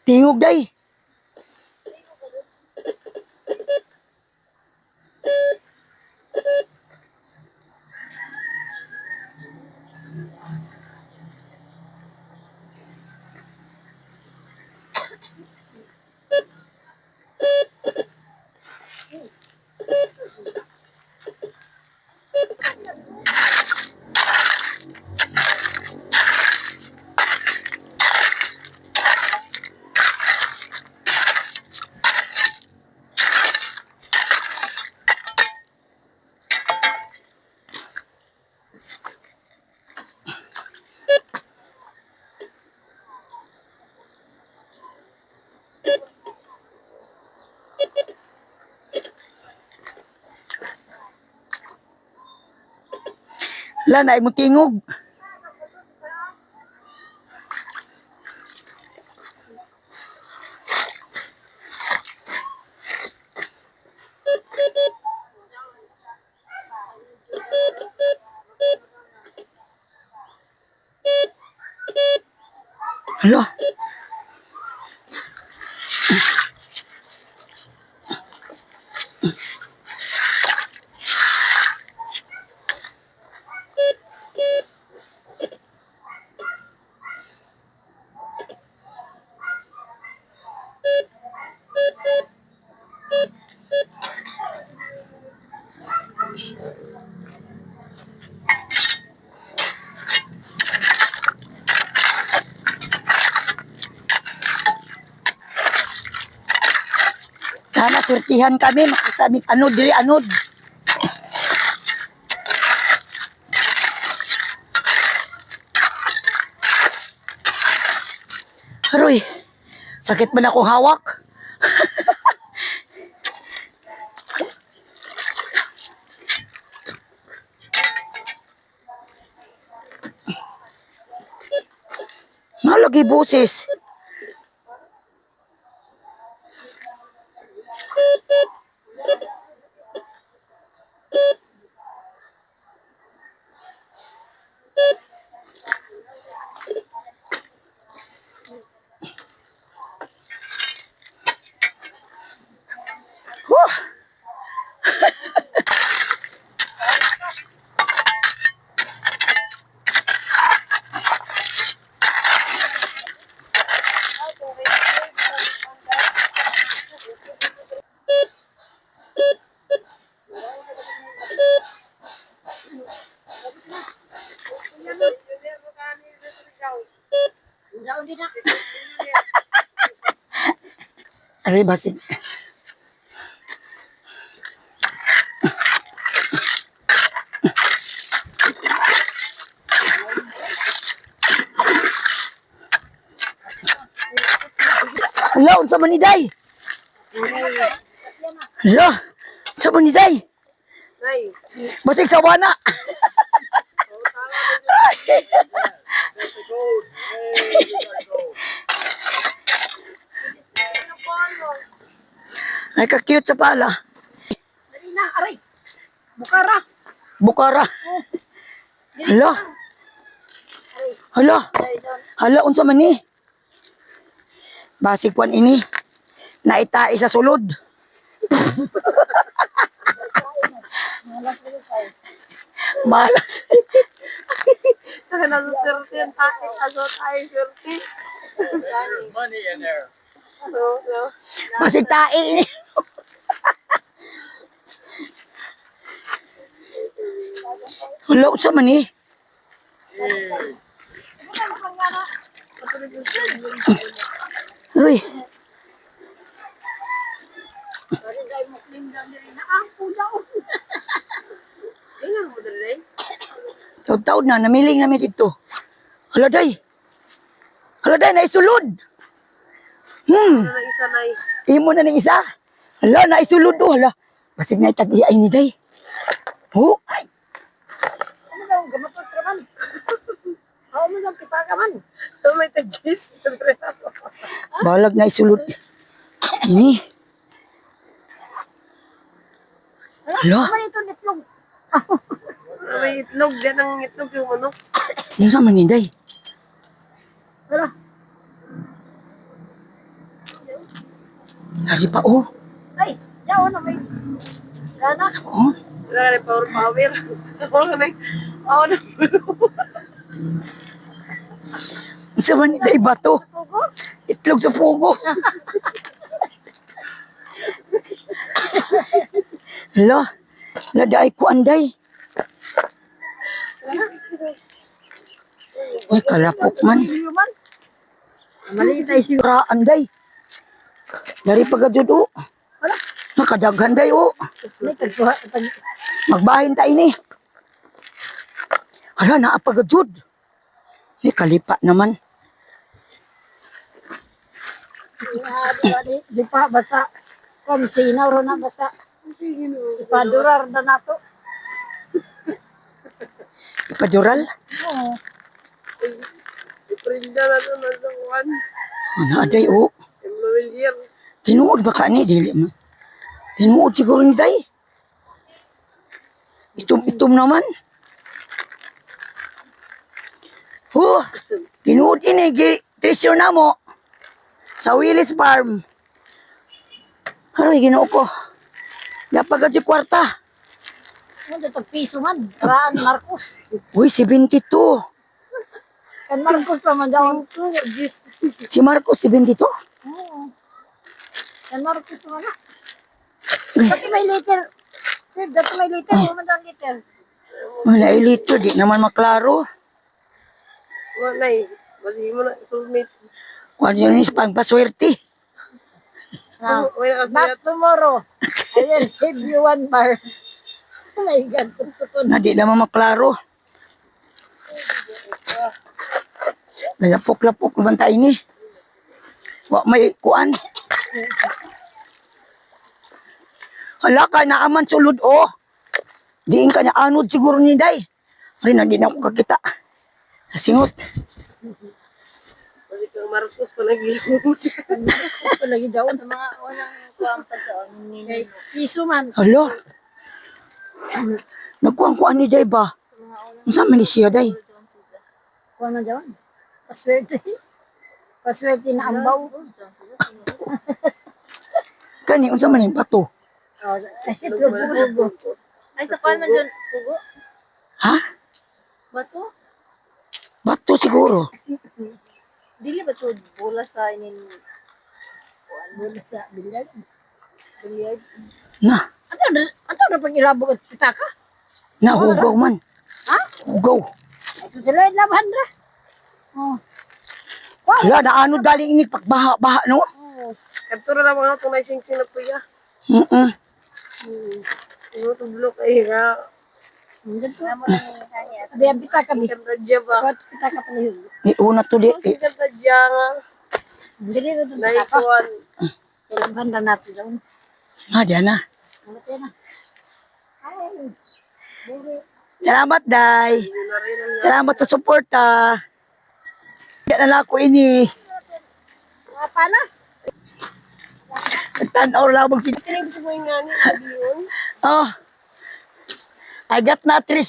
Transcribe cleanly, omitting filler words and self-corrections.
Tingog day. Hala, naay mo tingog. Hala. Sana surtihan kami, makita anod diri anod. Aroy, sakit man akong hawak. Nalagi boses. Wah. Aray basig. Hala, unsa man ni day? Hala, unsa man ni day? Basig sa wana. Ay, ka-cute sa pala. Dali na, aray. Bukara. Bukara. Hala. Hala. Hala, unsa man ni? Basig kwan ini. Naitai sa sulod. Malas. Saka nasusurti yung takit. Aso tayo surti. Money in there. Basig tai ini. Hala, unsa man ni? Uy. Taud-taud na, namiling namin dito. Hala day. Hala day, naisulod. Isa na Imo na ng isa. Hala, naisulod do. Hala. Basig na itag-iay ni day. Oh, ay. Ano daw, gamapot ka man. Ako mo yung pita ka man. May tag-gis. Balag na isulod. Ini. Hala. Ano ito nitlog? May itlog. Yan ang itlog yung manok. Yung sa Day. Wala. Hari pa, oh. Ay, yaw na may gana. Oh. Wala na power. Wala na. Ako na. Yung sa Day, bato. Pugo. Itlog sa pugo. Hala, laday ko anday. May kalapok man. Silyo man. Mali sa isyo. Ra anday. Dari pagajud o. Wala. Nakadaghan day o. May tagtuha. Magbahin tayo ni. Hala, naapagajud. May kalipa naman. Di pa basta. Kung sinaw ro na basta. Ipadurar na nato. Ipadural. Oo. Prinda na ito na sa kuwan. Ano aday o. Emloelier. Tinuod ba ka ni? Dili man. Tinuod siguro ni day. Itom-itom naman. Oh, tinuod ini. Treasure na mo. Sa Willis Farm. Aray, ginoo ko. Dapat ka kwarta. Ano ito piso man. Raan Marcos. Uy, 72. Kan Marcos pa man daw. Jis. Si Marcos, 72. Oo. Kan Marcos pa man na. Dati may liter. Sir, dati may liter. Ano man daw liter? Wala ilito, di naman maklaro. Wala eh. Bali mo na soulmate. Kung yun is pangpaswerte. Now, Wala back tomorrow. I will give you one bar. Oh my God. Tututun. Na di naman maklaro. Lalapok-lapok naman tayo ni. Wa may kuan. Hala ka, naaman sulod o. Diin ka na anod siguro ni day. Rin na di na ako kakita. Singot. Bali kang Marcos pa nag-ilong. Ito lagi daw sa mga unang kuwang pagkaon. Piso man. Hala. Nagkuang-kuan ni day ba? Ang sa man ni siya day. Kuwan man daw. Paswerte. Paswerte na ambaw. Kani, unsa man yung bato? Oh, ito sa pugo. Ay, sa kuwan man dyan. Pugo? Ha? Bato? Bato siguro. Dili ba ito bola sa inin? Kuwan, bola sa bilyard. Bilyard. Na, Ano na pag ilabog at pitaka? nahugaw man. Ha? Hugaw. Ito sila yung labahan na. Oh. Hala, naanod dali ini pagbaha-baha no? Oh. Kaptura na mga itong naising-sing na puya. Ano itong blok ay nga. Hindi to. Abi, ang pitaka bi. Kanta dya ba? Kuwan, pitaka pa niyo. Iuna to di. Ang kanta dya nga. Dili na itong pitaka. Naikuan. Labahan na natin daw. Ah, diyan na. Ano tayo na? Ay. Buri. Salamat, Day. Yun na rin ang Salamat sa suporta. Diyan na ako ini. Mga pala. Tanaw lang mag Tinig sa mga nga ni Sabi yun. Oh. I got na